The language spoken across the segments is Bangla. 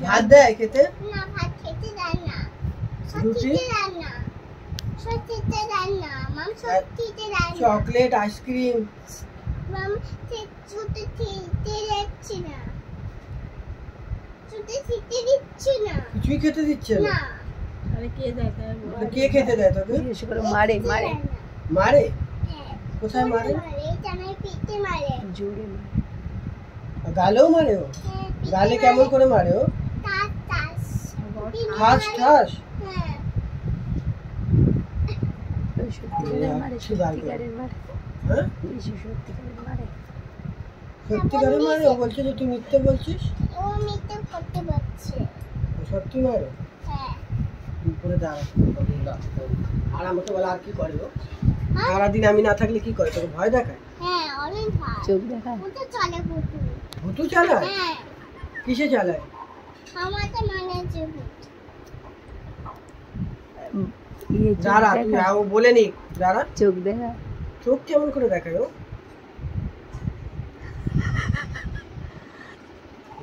ভাত দেয় খেতে? না, ভাত খেতে দেয় না। রুটি দেয় না। সত্যিতে দেয় না। মাম সত্যিতে দেয় না। চকলেট আইসক্রিম মাম ছুটে খেতে দিচ্ছে না। ছুটে খেতে দিচ্ছে না। কিছুই খেতে দিচ্ছে না। আরে কে দেয়? কে খেতে দেয় তোকে? বেশি করে মারে মারে মারে? হ্যাঁ। কোথায় মারে? জামাই পিঠে মারে। জোরে মারে। গালেও মারে ও? হ্যাঁ, গালে কেমন করে মারে ও? তাস তাস। ঠাস ঠাস? হ্যাঁ। সত্যিকারের মারে, সত্যিকারের মারে। হ্যাঁ? বেশি সত্যিকারের মারে। সত্যিকারের মারে? ও বলছে যে তুই মিথ্যে বলছিস? ও মিথ্যে করতে পারছে। ও সত্যি মারে? হ্যাঁ। উপরে দাঁড়া। আর আমাকে বলে আর কি করে ও? সারাদিন আমি না থাকলে কি করে? তোকে ভয় দেখায়? হ্যাঁ, অনেক ভাই। চোখ দেখায়। ভূতে চলে ভূতে। ভুতু চালায়? হ্যাঁ। কিসে চালায়? আমাদের মানে যে ভূত। চোখ দাঁড়া তুই দেখায়। ও বলে নি দাঁড়া। চোখ দেখায়। চোখ কেমন করে দেখায় ও?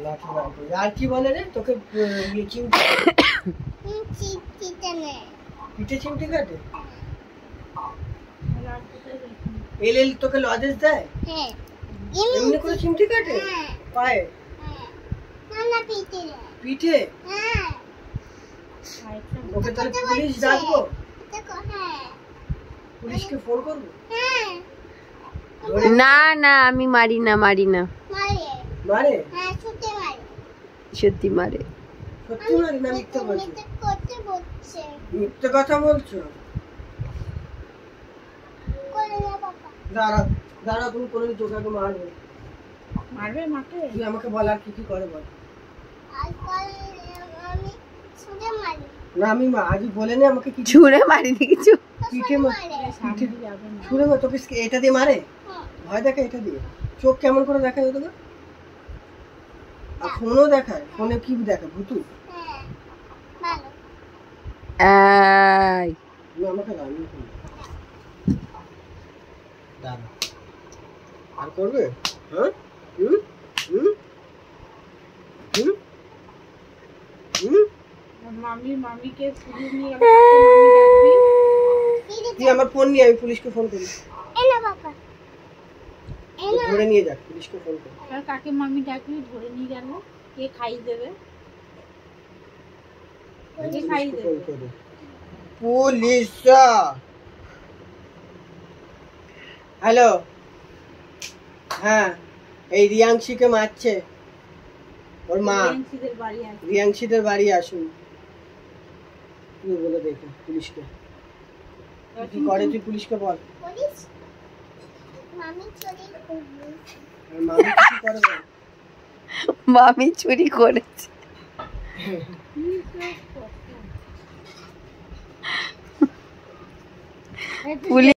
লাঠি বার করে। আর কি বলে রে তোকে? চিমটি চিমটিতে নেয়। পিঠে চিমটি কাটে? এল তোকে লজেস দেয়? হ্যাঁ। এমনি করে চিমটি কাটে? হ্যাঁ। পায়ে? হ্যাঁ। না না পিঠে দেয়। পিঠে? হ্যাঁ। ওকে তাহলে পুলিশ ডাকবো? দেখো হ্যাঁ। পুলিশকে ফোন করবো? হ্যাঁ। না না আমি মারি না মারি না। মারে। মারে? হ্যাঁ, ছুটে মারে। সত্যি মারে। সত্যি মারি না মিথ্যে বলছো? মিথ্যে করতে বলছে। মিথ্যে কথা বলছো? করে না বাবা। দাঁড়া দাঁড়া তুমি কোনোদিন তোকে মারবে? মারবে মাকে? তুই আমাকে বল আর কি কি করে বল। আজকাল আমি ছুটে মারি। না আমি আজই বলে নে আমাকে কি ছুঁড়ে মারিনি কিছু। পিঠে মারে। সামনে যাবে না। ছুড়ে তোকে এটা দিয়ে মারে? হ্যাঁ। ভয় দেখায় এটা দিয়ে? চোখ কেমন করে দেখায় তোকে? আর ফোনও দেখায়? ফোনে কি দেখায়? ভুতু? হ্যাঁ। ভালো। এই তুমি আমাকে রান্না করো। দাঁড়া আর করবে? হ্যাঁ হুম হুম হুম হুম মামিকে পুলিশ নিয়ে গেলে কাকে মামি ডাকবি? তুই আমার ফোন নিয়ে আমি পুলিশকে ফোন করি। এনা বাবা। এনা। ধরে নিয়ে যাক পুলিশকে ফোন করি। আর কাকে মামি ডাকবি? ধরে নিয়ে গেল কে খাইয়ে দেবে? কে খাইয়ে পুলিশকে দেবে? ফোন করি। Police hello. হ্যাঁ এই রিয়াংশীকে মারছে ওর মা। রিয়াংশীদের বাড়ি আছে। রিয়াংশীদের বাড়ি আসুন তুই বলে দেখো পুলিশকে কি করে। তুই পুলিশকে বল। পুলিশ মামি চলে করবে। আর মামি কি করে বল। মামি চুরি করেছে। পুলিশ